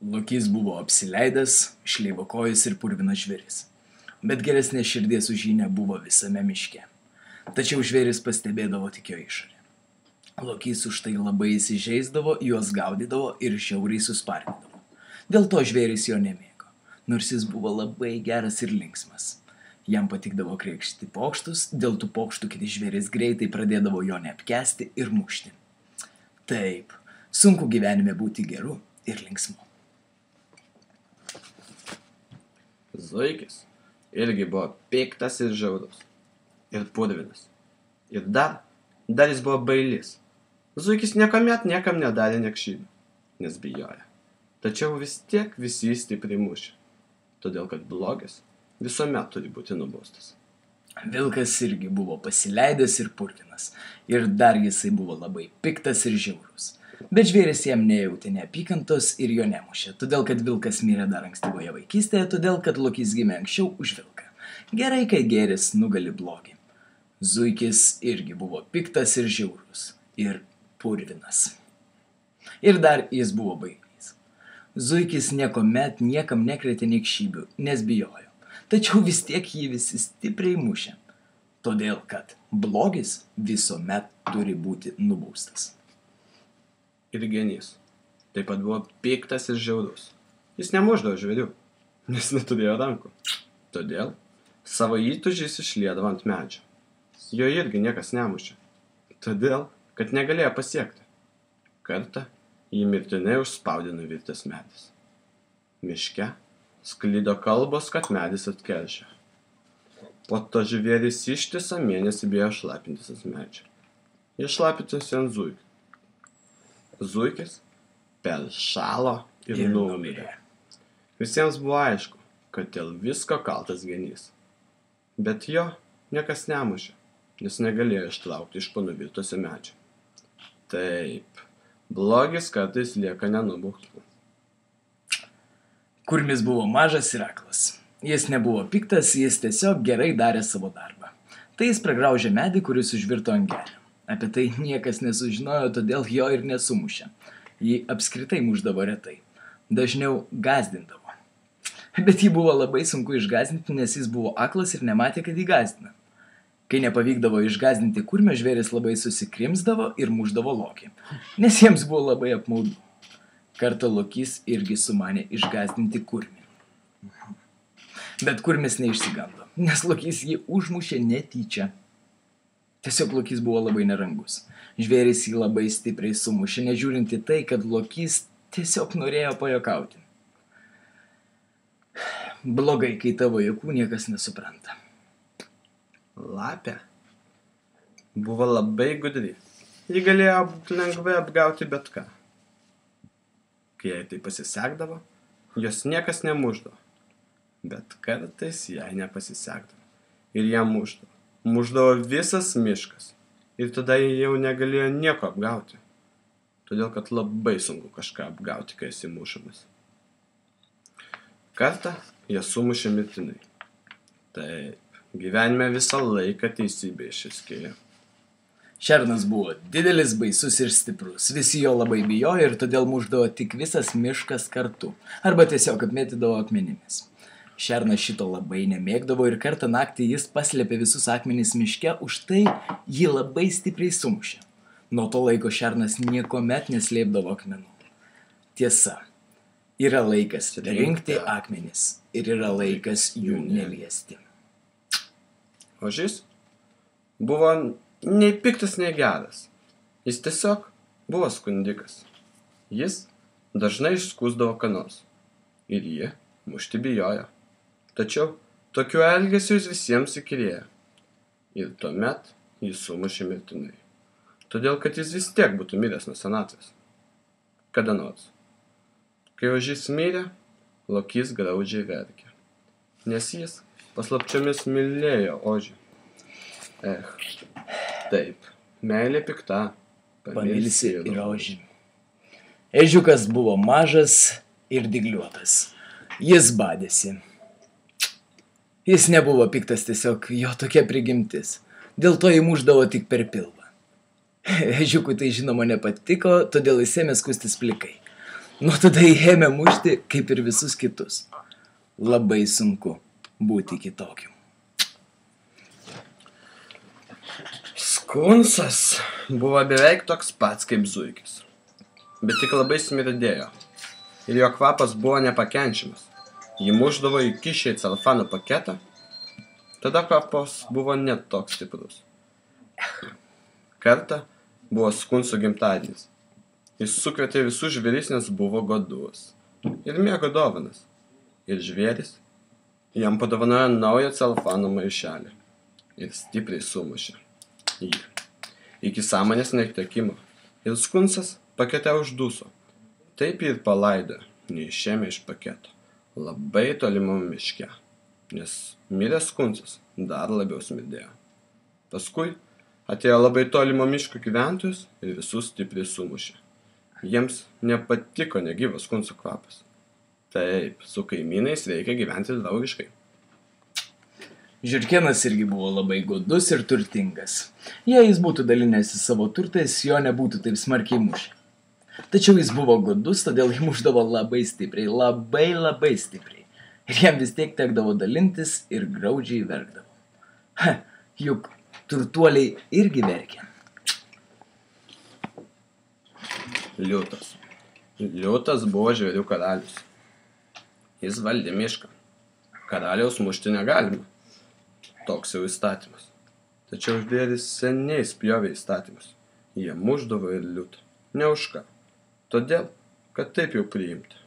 Lokys buvo apsileidęs, šleivokojus ir purvinas žvėris. Bet geresnės širdies už jį nebuvo visame miške. Tačiau žvėris pastebėdavo tik jo išorę. Lokys už tai labai įsižeisdavo, juos gaudydavo ir žiauriai suspardydavo. Dėl to žvėris jo nemėgo, nors jis buvo labai geras ir linksmas. Jam patikdavo kreikšti pokštus, dėl tų pokštų kiti žvėris greitai pradėdavo jo neapkęsti ir mušti. Taip, sunku gyvenime būti geru ir linksmu. Zuikis irgi buvo piktas ir žiaurus. Ir purvinas. Ir dar jis buvo bailys. Zuikis niekuomet niekam nedarė niekšybių, nes bijojo. Tačiau vis tiek visi stipriai mušė. Todėl, kad blogis visuomet turi būti nubaustas. Vilkas irgi buvo pasileidęs ir purvinas. Ir dar jisai buvo labai piktas ir žiaurus. Bet žvėris jam nejautė neapykantos ir jo nemušė, todėl kad vilkas mirė dar ankstyvoje vaikystėje, todėl kad Lokys gimė anksčiau už vilką. Gerai, kai gėris nugali blogį. Zuikis irgi buvo piktas ir žiaurus. Ir purvinas. Ir dar jis buvo bailys. Zuikis niekuomet niekam nekrėtė niekšybių, nes bijojo. Tačiau vis tiek jį visi stipriai mušė. Todėl, kad blogis visuomet turi būti nubaustas. Ir genys taip pat buvo piktas ir žiaurus. Jis nemušdavo žvėrių, nes neturėjo rankų. Todėl savo įtūžį jis išliedavo ant medžio. Jo irgi niekas nemušė. Todėl, kad negalėjo pasiekti. Kartą jį mirtinai užspaudė nuvirtęs medis. Miške sklido kalbos, kad medis atkeršė. Po to žvėris ištisą mėnesį bijo šlapintis ant medžio. Jis šlapintėsi ant zuikio. Zuikis peršalo ir numirė. Visiems buvo aišku, kad dėl visko kaltas genys. Bet jo niekas nemušė, nes negalėjo ištraukti iš po nuvirtusio medžio. Taip, blogis kartais lieka nenubaustas. Kurmis buvo mažas ir aklas. Jis nebuvo piktas, jis tiesiog gerai darė savo darbą. Tai jis pragraužė medį, kuris užvirto ant kelio. Apie tai niekas nesužinojo, todėl jo ir nesumušė. Jį apskritai mušdavo retai. Dažniau gazdindavo. Bet jį buvo labai sunku išgazdinti, nes jis buvo aklas ir nematė, kad jį gazdina. Kai nepavykdavo išgazdinti kurmio, žvėris labai susikrimsdavo ir mušdavo Lokį, nes jiems buvo labai apmaudu. Kartą Lokys irgi sumanė išgazdinti kurmį. Bet kurmis neišsigando, nes Lokys jį užmušė netyčia. Tiesiog Lokys buvo labai nerangus. Žvėris jį labai stipriai sumušė, nežiūrinti tai, kad Lokys tiesiog norėjo pajuokauti. Blogai, kai tavo juokų niekas nesupranta. Lapė buvo labai gudri. Ji galėjo lengvai apgauti bet ką. Kai jai tai pasisekdavo, jos niekas nemušdavo. Bet kartais jai nepasisekdavo. Ir ją mušdavo. Mušdavo visas miškas. Ir tada jie jau negalėjo nieko apgauti. Todėl, kad labai sunku kažką apgauti, kai esi mušamas. Kartą jie sumušė mirtinai. Taip, gyvenime visą laiką teisybė išsiskyrė. Šernas buvo didelis, baisus ir stiprus. Visi jo labai bijojo ir todėl mušdavo tik visas miškas kartu. Arba tiesiog apmėtydavo akmenimis. Šernas šito labai nemėgdavo ir kartą naktį jis paslėpė visus akmenis miške, už tai jį labai stipriai sumušė. Nuo to laiko šernas niekuomet neslėpdavo akmenų. Tiesa, yra laikas rinkti akmenis ir yra laikas jų neliesti. Ožys buvo nei piktas, nei geras. Jis tiesiog buvo skundikas. Jis dažnai išskųsdavo ką nors. Ir jį mušti bijojo. Tačiau tokiu elgesiu jis visiems įkyrėjo. Ir tuomet jis sumušė mirtinai. Todėl, kad jis vis tiek būtų miręs nuo senatvės. Kada nors. Kai ožys mirė, Lokys graudžiai verkė. Nes jis paslapčiomis mylėjo ožį. Taip, meilė pikta, Pamilsi ir ožį. Ežiukas buvo mažas ir dygliuotas. Jis badėsi. Jis nebuvo piktas, tiesiog jo tokia prigimtis. Dėl to jį mušdavo tik per pilvą. Ežiukui tai žinoma nepatiko, todėl jis ėmė skustis plikai. Nuo tada jį ėmė mušti, kaip ir visus kitus. Labai sunku būti kitokiu. Skunsas buvo beveik toks pats kaip zuikis, bet tik labai smirdėjo. Ir jo kvapas buvo nepakenčiamas. Jį mušdavo įkišę į celofano paketą, tada kvapas buvo net toks stiprus. Kartą buvo Skunso gimtadienis. Jis sukvietė visus žvėris, nes buvo godus. Ir mėgo dovanas. Ir žvėris jam padovanojo naują celofano maišelį. Ir stipriai sumušė jį. Iki sąmonės netekimo. Ir Skunsas pakete užduso. Taip jį ir palaidojo, neišėmė iš paketo. Labai tolimam miške. Nes miręs Skunsas dar labiau smirdėjo. Paskui atėjo labai tolimo miško gyventojus ir visus stipriai sumušė. Jiems nepatiko negyvas Skunso kvapas. Taip, su kaimynais reikia gyventi draugiškai. Žiurkėnas irgi buvo labai godus ir turtingas. Jei jis būtų dalinęsi savo turtais, jo nebūtų taip smarkiai mušę. Tačiau jis buvo godus, todėl jį mušdavo labai stipriai, labai stipriai. Ir jam vis tiek tekdavo dalintis ir graudžiai verkdavo. Juk turtuoliai irgi verkia. Liūtas. Liūtas buvo žvėrių karalius. Jis valdė mišką. Karaliaus mušti negalima. Toks jau įstatymas. Tačiau žvėris seniai spjovė įstatymus. Jie mušdavo ir liūtą. Ne už ką. Todėl, kad taip jau priimta.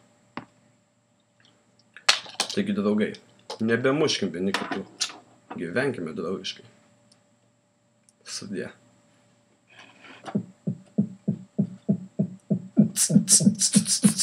Taigi, draugai, nebemuškim vieni kitų. Gyvenkime draugiškai. Sudie. Tss, tss, tss, tss.